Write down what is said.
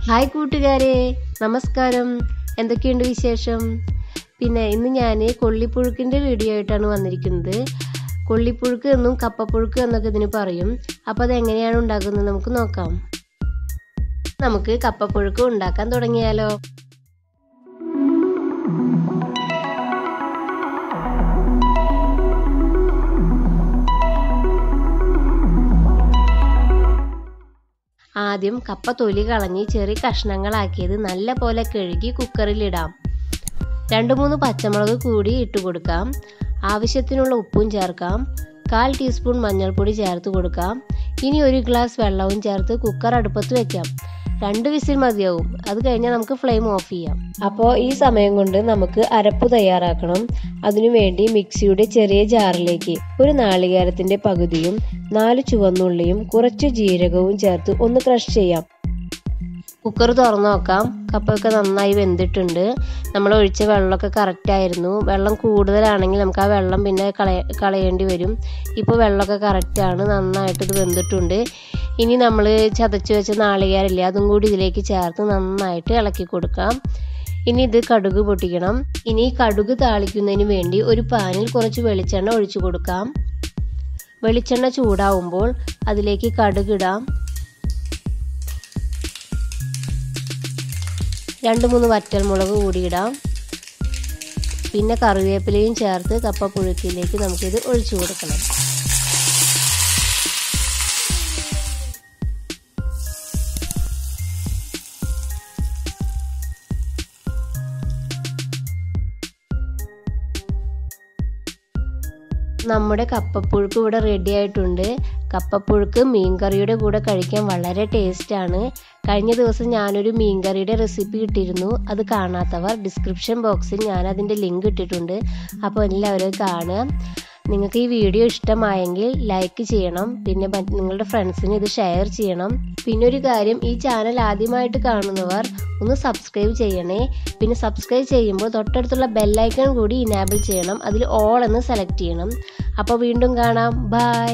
Hi കൂട്ടുകാരെ, നമസ്കാരം. എന്തൊക്കെയുണ്ട് വിശേഷം? പിന്നെ ഇന്ന് ഞാൻ കൊള്ളിപ്പുഴുക്കിൻ്റെ വീഡിയോ ആയിട്ടാണ് വന്നിരിക്കുന്നത്. കൊള്ളിപ്പുഴുക്ക് എന്നും കപ്പപ്പുഴുക്ക് എന്നൊക്കെ ഇതിന് പറയും. അപ്പോൾ അതെങ്ങനെയാണ് ഉണ്ടാക്കുന്നത് നമുക്ക് നോക്കാം. നമുക്ക് കപ്പപ്പുഴുക്ക് ഉണ്ടാക്കാൻ തുടങ്ങിയാലോ? ആദ്യം കപ്പ തൊലി കളഞ്ഞ് ചെറിയ കഷ്ണങ്ങളാക്കിയത് നല്ല പോലെ കഴുകി കുക്കറിലിടാം. 2-3 പച്ചമുളക് കൂടി ഇട്ട് കൊടുക്കാം. ആവശ്യത്തിനുള്ള ഉപ്പും ചേർക്കാം. 1/4 ടീസ്പൂൺ മഞ്ഞൾപ്പൊടി ചേർത്ത് കൊടുക്കാം. ഇനി 1 ഗ്ലാസ് വെള്ളവും ചേർത്ത് കുക്കർ അടുപ്പത്ത് വെക്കാം. 2 വിസിൽ മതിയാവും. അത് കഴിഞ്ഞാൽ നമുക്ക് ഫ്ലെയിം ഓഫ് ചെയ്യാം. അപ്പോൾ ഈ സമയം കൊണ്ട് നമുക്ക് അരപ്പ് തയ്യാറാക്കണം. അതിനുവേണ്ടി മിക്സിയുടെ ചെറിയ ജാറിലേക്ക് 1 നാളികേരത്തിന്റെ പകുതിയും 4 ചുവന്നുള്ളിയും കുറച്ച് ജീരകവും ചേർത്ത് ഒന്ന് ക്രഷ് ചെയ്യാം. കുക്കർ തുറന്നു നോക്കാം. കപ്പയൊക്കെ നന്നായി വെന്തിട്ടുണ്ട്. നമ്മൾ ഒഴിച്ച വെള്ളമൊക്കെ കറക്റ്റ് ആയിരുന്നു. വെള്ളം കൂടുതലാണെങ്കിൽ നമുക്ക് ആ വെള്ളം പിന്നെ കളയേണ്ടി വരും. ഇപ്പോൾ വെള്ളമൊക്കെ കറക്റ്റാണ്. നന്നായിട്ട് ഇത് വെന്തിട്ടുണ്ട്. ഇനി നമ്മൾ ചതച്ച് വെച്ച നാളികേരമില്ലേ, അതും കൂടി ഇതിലേക്ക് ചേർത്ത് നന്നായിട്ട് ഇളക്കി കൊടുക്കാം. ഇനി ഇത് കടുക് പൊട്ടിക്കണം. ഇനി കടുക് താളിക്കുന്നതിന് വേണ്ടി ഒരു പാനിൽ കുറച്ച് വെളിച്ചെണ്ണ ഒഴിച്ചു കൊടുക്കാം. വെളിച്ചെണ്ണ ചൂടാവുമ്പോൾ അതിലേക്ക് കടുക് ഇടാം. 2-3 വറ്റൽമുളക് കൂടി ഇടാം. പിന്നെ കറിവേപ്പിലയും ചേർത്ത് കപ്പപ്പുഴുക്കിലേക്ക് നമുക്കിത് ഒഴിച്ചു കൊടുക്കണം. നമ്മുടെ കപ്പപ്പുഴുക്ക് ഇവിടെ റെഡി ആയിട്ടുണ്ട്. കപ്പപ്പുഴുക്ക് മീൻകറിയുടെ കൂടെ കഴിക്കാൻ വളരെ ടേസ്റ്റാണ്. കഴിഞ്ഞ ദിവസം ഞാനൊരു മീൻകറിയുടെ റെസിപ്പി ഇട്ടിരുന്നു. അത് കാണാത്തവർ ഡിസ്ക്രിപ്ഷൻ ബോക്സിൽ ഞാൻ അതിൻ്റെ ലിങ്ക് ഇട്ടിട്ടുണ്ട്. അപ്പോൾ എല്ലാവരും കാണുക. നിങ്ങൾക്ക് ഈ വീഡിയോ ഇഷ്ടമായെങ്കിൽ ലൈക്ക് ചെയ്യണം. പിന്നെ നിങ്ങളുടെ ഫ്രണ്ട്സിന് ഇത് ഷെയർ ചെയ്യണം. പിന്നെ ഒരു കാര്യം, ഈ ചാനൽ ആദ്യമായിട്ട് കാണുന്നവർ ഒന്ന് സബ്സ്ക്രൈബ് ചെയ്യണേ. പിന്നെ സബ്സ്ക്രൈബ് ചെയ്യുമ്പോൾ തൊട്ടടുത്തുള്ള ബെല്ലൈക്കൺ കൂടി ഇനാബിൾ ചെയ്യണം. അതിൽ ഓൾ എന്ന് സെലക്ട് ചെയ്യണം. അപ്പോൾ വീണ്ടും കാണാം. ബൈ.